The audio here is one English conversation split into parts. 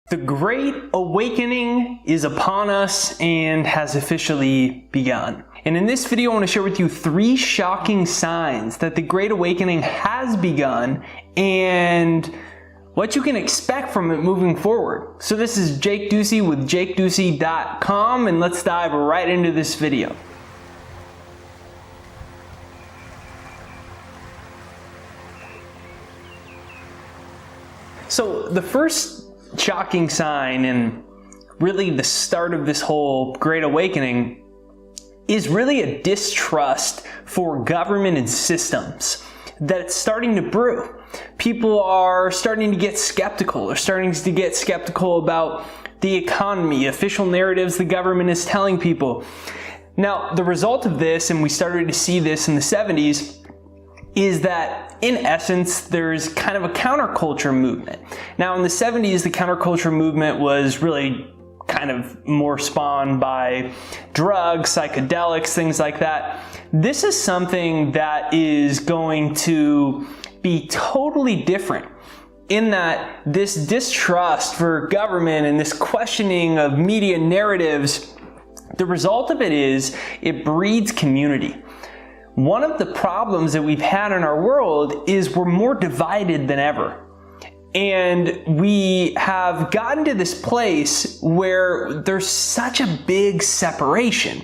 The Great Awakening is upon us and has officially begun. And in this video, I want to share with you 3 shocking signs that the Great Awakening has begun and what you can expect from it moving forward. So this is Jake Ducey with JakeDucey.com, and let's dive right into this video. So the first shocking sign, and really the start of this whole Great Awakening, is really a distrust for government and systems that's starting to brew. People are starting to get skeptical. They're starting to get skeptical about the economy, official narratives the government is telling people. Now, the result of this, and we started to see this in the 70s, is that in essence, there's kind of a counterculture movement. Now in the 70s, the counterculture movement was really kind of more spawned by drugs, psychedelics, things like that. This is something that is going to be totally different in that this distrust for government and this questioning of media narratives, the result of it is it breeds community. One of the problems that we've had in our world is we're more divided than ever. And we have gotten to this place where there's such a big separation.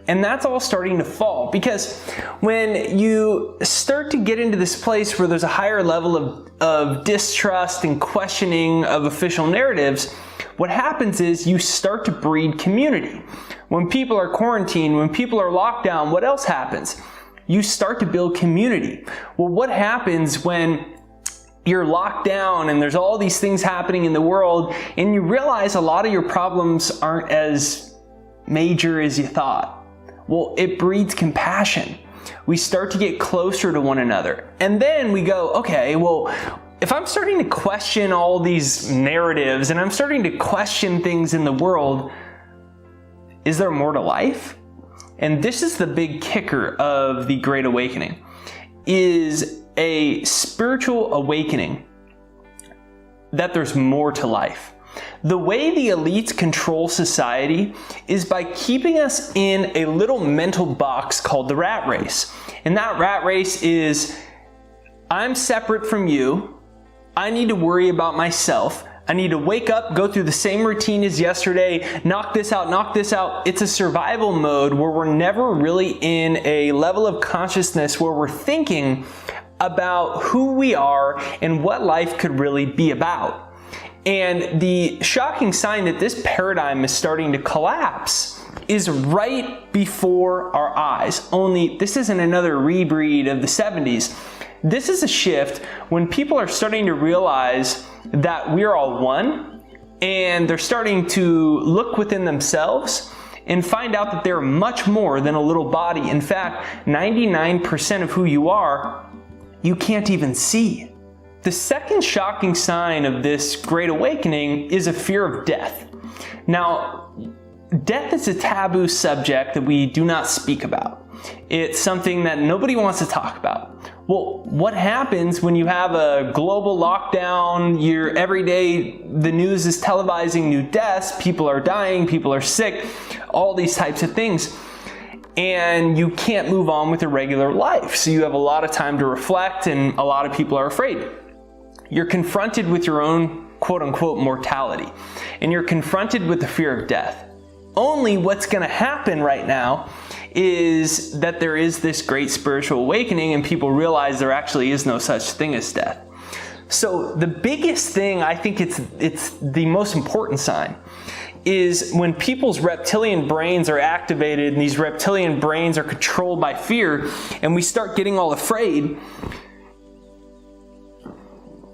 And that's all starting to fall, because when you start to get into this place where there's a higher level of distrust and questioning of official narratives, what happens is you start to breed community. When people are quarantined, when people are locked down, what else happens? You start to build community. Well, what happens when you're locked down and there's all these things happening in the world and you realize a lot of your problems aren't as major as you thought? Well, it breeds compassion. We start to get closer to one another. And then we go, okay, well, if I'm starting to question all these narratives and I'm starting to question things in the world, is there more to life? And this is the big kicker of the Great Awakening, is a spiritual awakening that there's more to life. The way the elites control society is by keeping us in a little mental box called the rat race. And that rat race is, I'm separate from you. I need to worry about myself. I need to wake up, go through the same routine as yesterday, knock this out, knock this out. It's a survival mode where we're never really in a level of consciousness where we're thinking about who we are and what life could really be about. And the shocking sign that this paradigm is starting to collapse is right before our eyes. Only this isn't another rebreed of the 70s. This is a shift when people are starting to realize that we're all one, and they're starting to look within themselves and find out that they're much more than a little body. In fact, 99% of who you are, you can't even see. The second shocking sign of this Great Awakening is a fear of death. Now, death is a taboo subject that we do not speak about. It's something that nobody wants to talk about. Well, what happens when you have a global lockdown? Every day the news is televising new deaths, people are dying, people are sick, all these types of things. And you can't move on with a regular life. So you have a lot of time to reflect, and a lot of people are afraid. You're confronted with your own quote-unquote mortality, and you're confronted with the fear of death. Only what's going to happen right now is that there is this great spiritual awakening and people realize there actually is no such thing as death. So the biggest thing, I think it's the most important sign, is when people's reptilian brains are activated and these reptilian brains are controlled by fear and we start getting all afraid,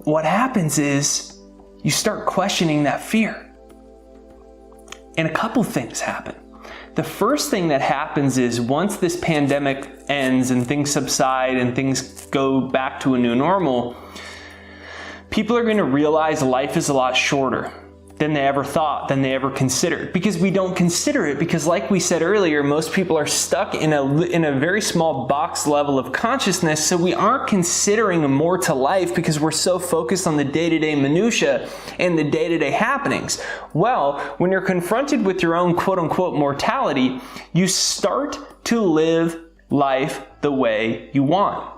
what happens is you start questioning that fear. And a couple things happen. The first thing that happens is once this pandemic ends and things subside and things go back to a new normal, people are going to realize life is a lot shorter than they ever thought, than they ever considered. Because we don't consider it, because like we said earlier, most people are stuck in a very small box level of consciousness, so we aren't considering more to life because we're so focused on the day-to-day minutia and the day-to-day happenings. Well, when you're confronted with your own quote-unquote mortality, you start to live life the way you want.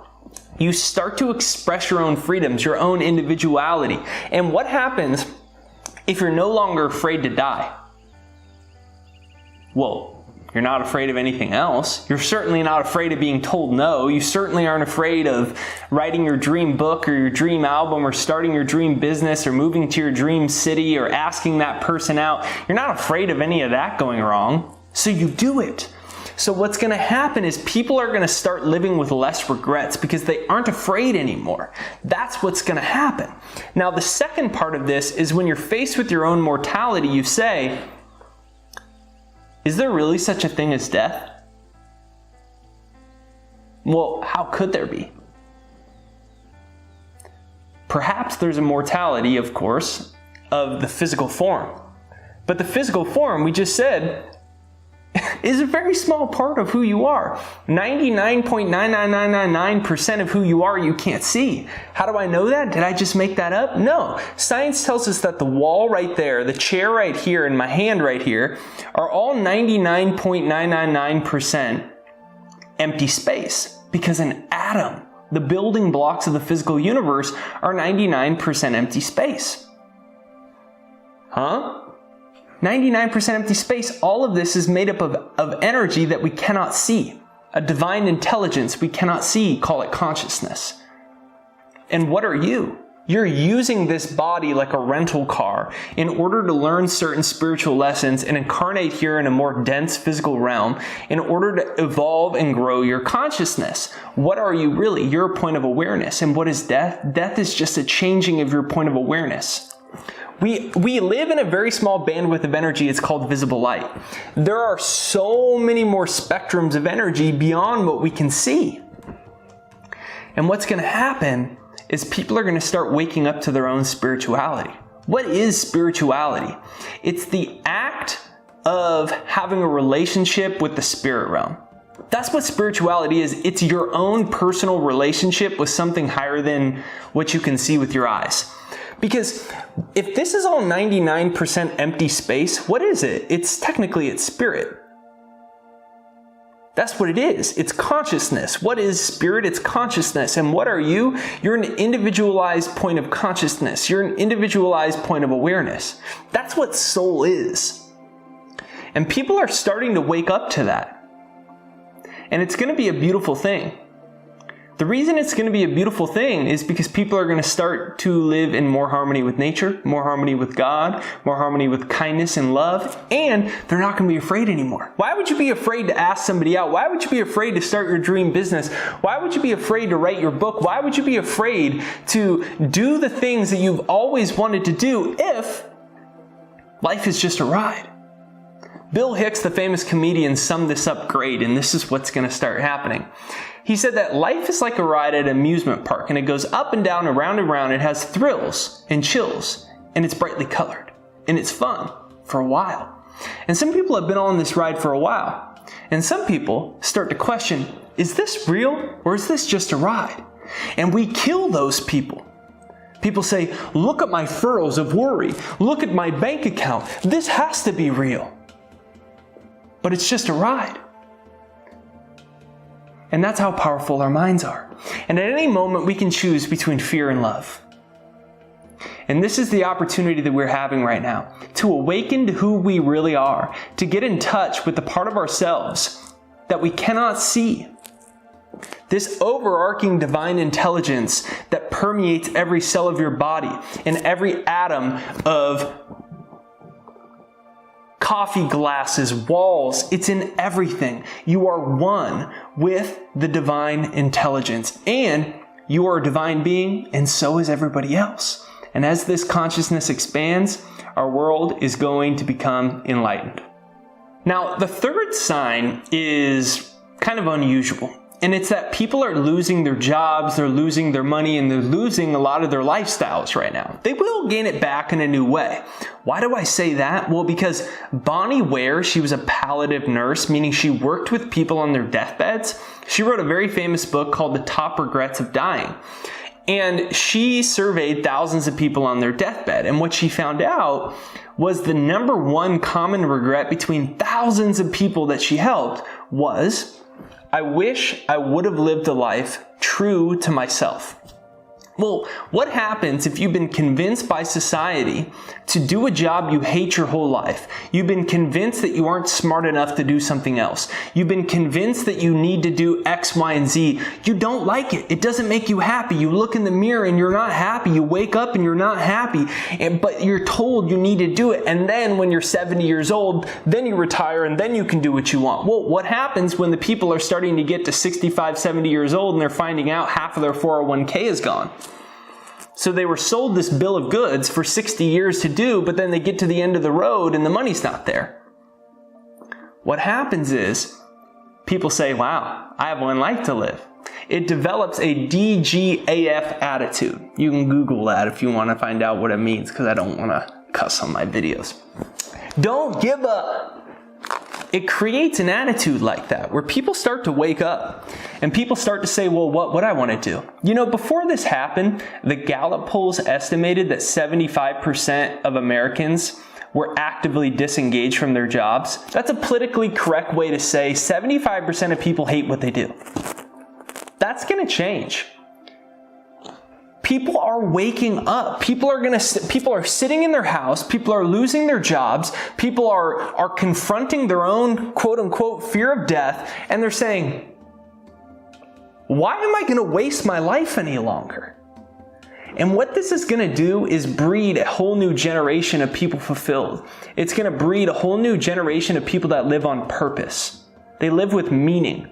You start to express your own freedoms, your own individuality. And what happens if you're no longer afraid to die? Well, you're not afraid of anything else. You're certainly not afraid of being told no. You certainly aren't afraid of writing your dream book or your dream album or starting your dream business or moving to your dream city or asking that person out. You're not afraid of any of that going wrong. So you do it. So what's going to happen is people are going to start living with less regrets because they aren't afraid anymore. That's what's going to happen. Now, the second part of this is when you're faced with your own mortality, you say, is there really such a thing as death? Well, how could there be? Perhaps there's a mortality, of course, of the physical form. But the physical form, we just said, is a very small part of who you are. 99.99999% of who you are, you can't see. How do I know that? Did I just make that up? No. Science tells us that the wall right there, the chair right here, and my hand right here are all 99.999% empty space. Because an atom, the building blocks of the physical universe, are 99% empty space. Huh? 99% empty space. All of this is made up of energy that we cannot see. A divine intelligence we cannot see, call it consciousness. And what are you? You're using this body like a rental car in order to learn certain spiritual lessons and incarnate here in a more dense physical realm in order to evolve and grow your consciousness. What are you really? You're a point of awareness. And what is death? Death is just a changing of your point of awareness. We live in a very small bandwidth of energy. It's called visible light. There are so many more spectrums of energy beyond what we can see. And what's going to happen is people are going to start waking up to their own spirituality. What is spirituality? It's the act of having a relationship with the spirit realm. That's what spirituality is. It's your own personal relationship with something higher than what you can see with your eyes. Because if this is all 99% empty space, what is it? It's spirit. That's what it is. It's consciousness. What is spirit? It's consciousness. And what are you? You're an individualized point of consciousness. You're an individualized point of awareness. That's what soul is. And people are starting to wake up to that. And it's going to be a beautiful thing. The reason it's going to be a beautiful thing is because people are going to start to live in more harmony with nature, more harmony with God, more harmony with kindness and love, and they're not going to be afraid anymore. Why would you be afraid to ask somebody out? Why would you be afraid to start your dream business? Why would you be afraid to write your book? Why would you be afraid to do the things that you've always wanted to do if life is just a ride? Bill Hicks, the famous comedian, summed this up great, and this is what's going to start happening. He said that life is like a ride at an amusement park, and it goes up and down, around and around. It has thrills and chills, and it's brightly colored, and it's fun for a while. And some people have been on this ride for a while, and some people start to question, is this real, or is this just a ride? And we kill those people. People say, look at my furrows of worry. Look at my bank account. This has to be real. But it's just a ride. And that's how powerful our minds are. And at any moment, we can choose between fear and love. And this is the opportunity that we're having right now, to awaken to who we really are, to get in touch with the part of ourselves that we cannot see. This overarching divine intelligence that permeates every cell of your body and every atom of coffee glasses, walls, it's in everything. You are one with the divine intelligence, and you are a divine being, and so is everybody else. And as this consciousness expands, our world is going to become enlightened. Now, the third sign is kind of unusual. And it's that people are losing their jobs, they're losing their money, and they're losing a lot of their lifestyles right now. They will gain it back in a new way. Why do I say that? Well, because Bonnie Ware, she was a palliative nurse, meaning she worked with people on their deathbeds. She wrote a very famous book called The Top Regrets of Dying. And she surveyed thousands of people on their deathbed. And what she found out was the number one common regret between thousands of people that she helped was, I wish I would have lived a life true to myself. Well, what happens if you've been convinced by society to do a job you hate your whole life? You've been convinced that you aren't smart enough to do something else. You've been convinced that you need to do X, Y, and Z. You don't like it. It doesn't make you happy. You look in the mirror and you're not happy. You wake up and you're not happy, but you're told you need to do it. And then when you're 70 years old, then you retire and then you can do what you want. Well, what happens when the people are starting to get to 65, 70 years old and they're finding out half of their 401k is gone? So they were sold this bill of goods for 60 years to do, but then they get to the end of the road and the money's not there. What happens is people say, wow, I have one life to live. It develops a DGAF attitude. You can Google that if you want to find out what it means, because I don't want to cuss on my videos. Don't give up. It creates an attitude like that where people start to wake up and people start to say, well, what would I want to do? You know, before this happened, the Gallup polls estimated that 75% of Americans were actively disengaged from their jobs. That's a politically correct way to say 75% of people hate what they do. That's going to change. People are waking up. People are sitting in their house. People are losing their jobs. People are confronting their own quote unquote fear of death. And they're saying, why am I going to waste my life any longer? And what this is going to do is breed a whole new generation of people fulfilled. It's going to breed a whole new generation of people that live on purpose. They live with meaning.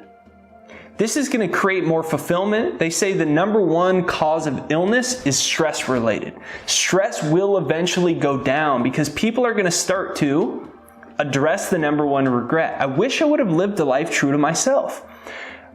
This is going to create more fulfillment. They say the number one cause of illness is stress related. Stress will eventually go down because people are going to start to address the number one regret. I wish I would have lived a life true to myself.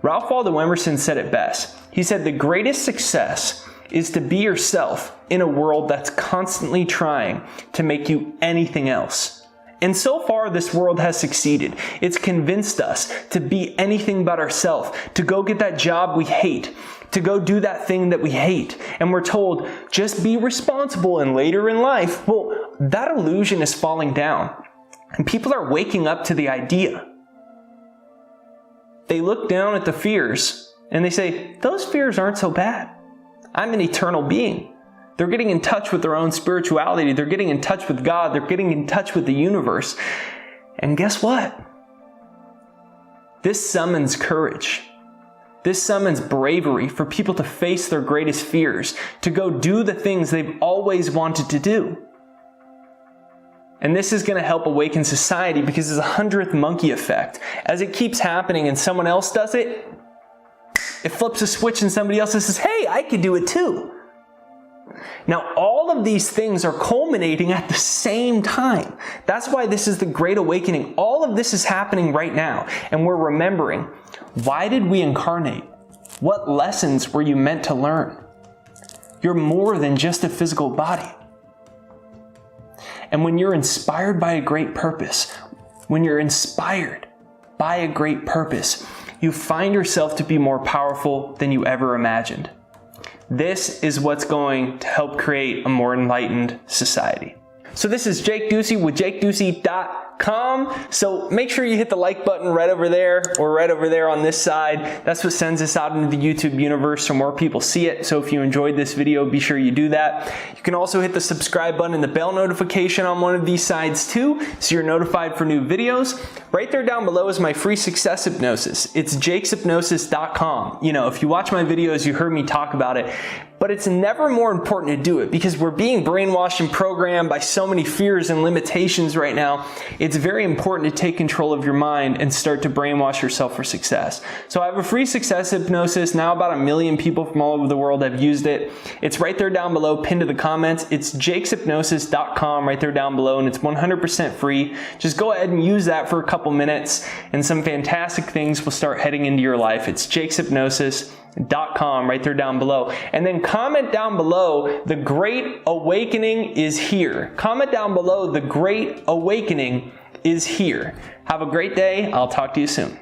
Ralph Waldo Emerson said it best. He said the greatest success is to be yourself in a world that's constantly trying to make you anything else. And so far, this world has succeeded. It's convinced us to be anything but ourselves, to go get that job we hate, to go do that thing that we hate. And we're told, just be responsible and later in life. Well, that illusion is falling down. And people are waking up to the idea. They look down at the fears and they say, those fears aren't so bad. I'm an eternal being. They're getting in touch with their own spirituality. They're getting in touch with God. They're getting in touch with the universe. And guess what? This summons courage. This summons bravery for people to face their greatest fears, to go do the things they've always wanted to do. And this is going to help awaken society because it's a 100th monkey effect. As it keeps happening and someone else does it, it flips a switch and somebody else says, hey, I could do it too. Now, all of these things are culminating at the same time. That's why this is the Great Awakening. All of this is happening right now, and we're remembering, why did we incarnate? What lessons were you meant to learn? You're more than just a physical body. And when you're inspired by a great purpose, when you're inspired by a great purpose, you find yourself to be more powerful than you ever imagined. This is what's going to help create a more enlightened society. So this is Jake Ducey with JakeDucey.com. So make sure you hit the like button right over there or right over there on this side. That's what sends us out into the YouTube universe so more people see it. So if you enjoyed this video, be sure you do that. You can also hit the subscribe button and the bell notification on one of these sides too, so you're notified for new videos. Right there down below is my free success hypnosis. It's JakesHypnosis.com. You know, if you watch my videos, you heard me talk about it. but it's never more important to do it because we're being brainwashed and programmed by so many fears and limitations right now. It's very important to take control of your mind and start to brainwash yourself for success. So I have a free success hypnosis. Now about 1 million people from all over the world have used it. It's right there down below, pinned to the comments. It's jakeshypnosis.com right there down below, and it's 100% free. Just go ahead and use that for a couple minutes and some fantastic things will start heading into your life. It's jakeshypnosis.com right there down below. And then comment down below, the Great Awakening is here. Comment down below, the Great Awakening is here. Have a great day. I'll talk to you soon.